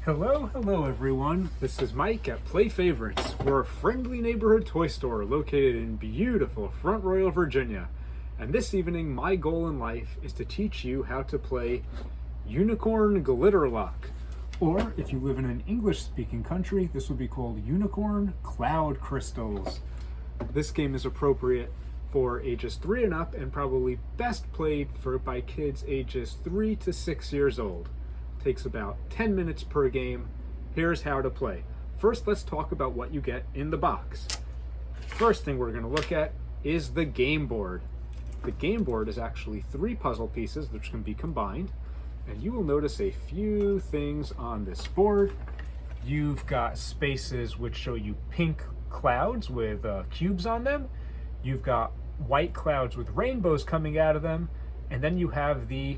Hello everyone. This is Mike at Play Favorites. We're a friendly neighborhood toy store located in beautiful Front Royal, Virginia. And this evening, my goal in life is to teach you how to play Unicorn Glitterluck. Or if you live in an English-speaking country, this would be called Unicorn Cloud Crystals. This game is appropriate for ages 3 and up and probably best played by kids ages 3 to 6 years old. Takes about 10 minutes per game. Here's how to play. First, let's talk about what you get in the box. First thing we're going to look at is the game board. The game board is actually 3 puzzle pieces which can be combined, and you will notice a few things on this board. You've got spaces which show you pink clouds with cubes on them. You've got white clouds with rainbows coming out of them, and then you have the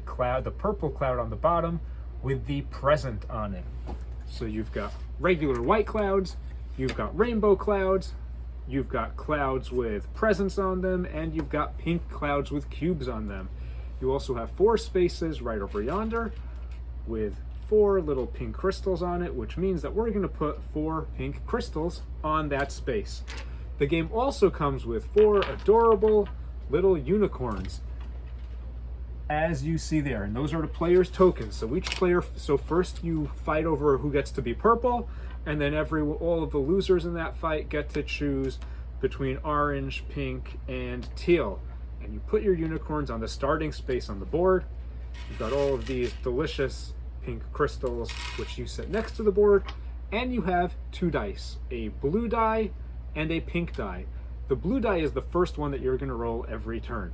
purple cloud on the bottom with the present on it. So you've got regular white clouds, you've got rainbow clouds, you've got clouds with presents on them, and you've got pink clouds with cubes on them. You also have 4 spaces right over yonder with 4 little pink crystals on it, which means that we're going to put 4 pink crystals on that space. The game also comes with 4 adorable little unicorns, as you see there, and those are the player's tokens. So each player, first you fight over who gets to be purple, and then all of the losers in that fight get to choose between orange, pink, and teal. And you put your unicorns on the starting space on the board. You've got all of these delicious pink crystals, which you set next to the board, and you have 2 dice, a blue die and a pink die. The blue die is the first one that you're going to roll every turn.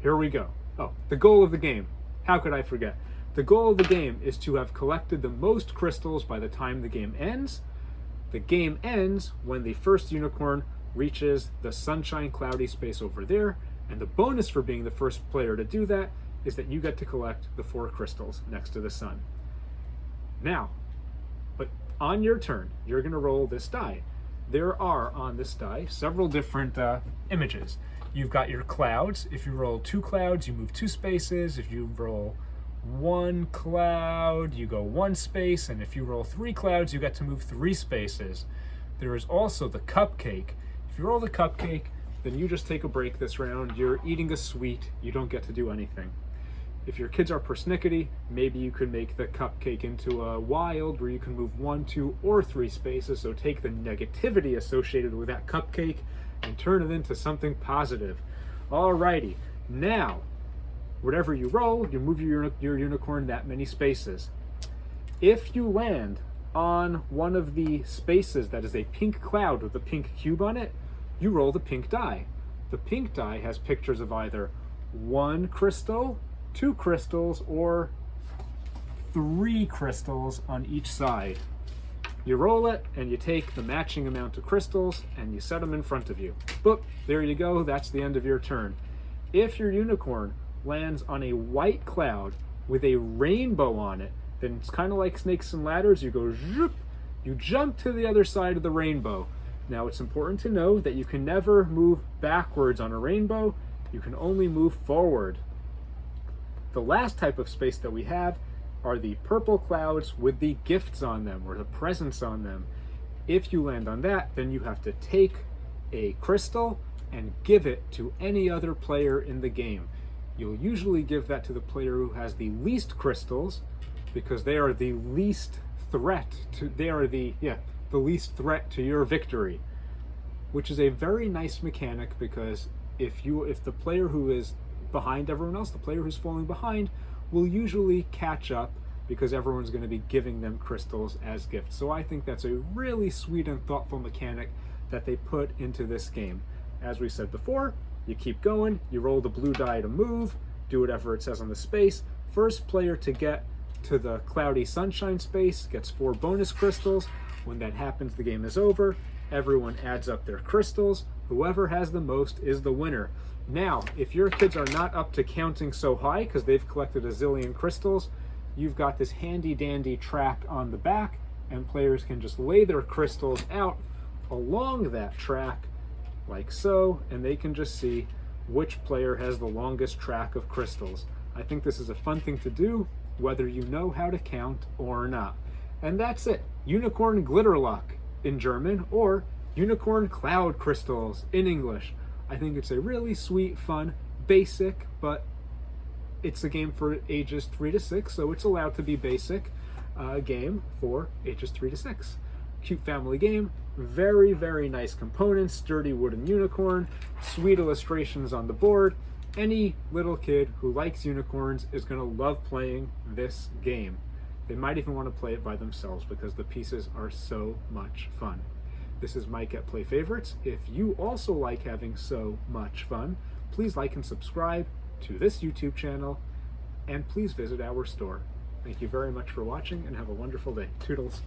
Here we go. Oh, the goal of the game. How could I forget? The goal of the game is to have collected the most crystals by the time the game ends. The game ends when the first unicorn reaches the sunshine cloudy space over there, and the bonus for being the first player to do that is that you get to collect the 4 crystals next to the sun. Now, but on your turn, you're going to roll this die. There are on this die several different images. You've got your clouds. If you roll 2 clouds, you move 2 spaces. If you roll 1 cloud, you go 1 space. And if you roll 3 clouds, you get to move 3 spaces. There is also the cupcake. If you roll the cupcake, then you just take a break this round. You're eating a sweet. You don't get to do anything. If your kids are persnickety, maybe you could make the cupcake into a wild where you can move 1, 2, or 3 spaces. So take the negativity associated with that cupcake and turn it into something positive. Alrighty, now, whatever you roll, you move your unicorn that many spaces. If you land on one of the spaces that is a pink cloud with a pink cube on it, you roll the pink die. The pink die has pictures of either 1 crystal, 2 crystals, or 3 crystals on each side. You roll it, and you take the matching amount of crystals, and you set them in front of you. Boop, there you go, that's the end of your turn. If your unicorn lands on a white cloud with a rainbow on it, then it's kind of like Snakes and Ladders. You go zoop, you jump to the other side of the rainbow. Now it's important to know that you can never move backwards on a rainbow, you can only move forward. The last type of space that we have are the purple clouds with the gifts on them, or the presents on them. If you land on that, then you have to take a crystal and give it to any other player in the game. You'll usually give that to the player who has the least crystals, because they are the least threat to least threat to your victory, which is a very nice mechanic, because if the player who is behind everyone else, the player who's falling behind, will usually catch up, because everyone's going to be giving them crystals as gifts. So I think that's a really sweet and thoughtful mechanic that they put into this game. As we said before, you keep going, you roll the blue die to move, do whatever it says on the space. First player to get to the cloudy sunshine space gets 4 bonus crystals. When that happens, the game is over. Everyone adds up their crystals. Whoever has the most is the winner. Now, if your kids are not up to counting so high because they've collected a zillion crystals, you've got this handy dandy track on the back, and players can just lay their crystals out along that track like so, and they can just see which player has the longest track of crystals. I think this is a fun thing to do, whether you know how to count or not. And that's it. Unicorn Glitterluck in German, or Unicorn Cloud Crystals in English. I think it's a really sweet, fun, basic, but it's a game for ages 3 to 6, so it's allowed to be basic game for ages 3 to 6. Cute family game, very, very nice components, sturdy wooden unicorn, sweet illustrations on the board. Any little kid who likes unicorns is going to love playing this game. They might even want to play it by themselves because the pieces are so much fun. This is Mike at Play Favorites. If you also like having so much fun, please like and subscribe to this YouTube channel, and please visit our store. Thank you very much for watching, and have a wonderful day. Toodles.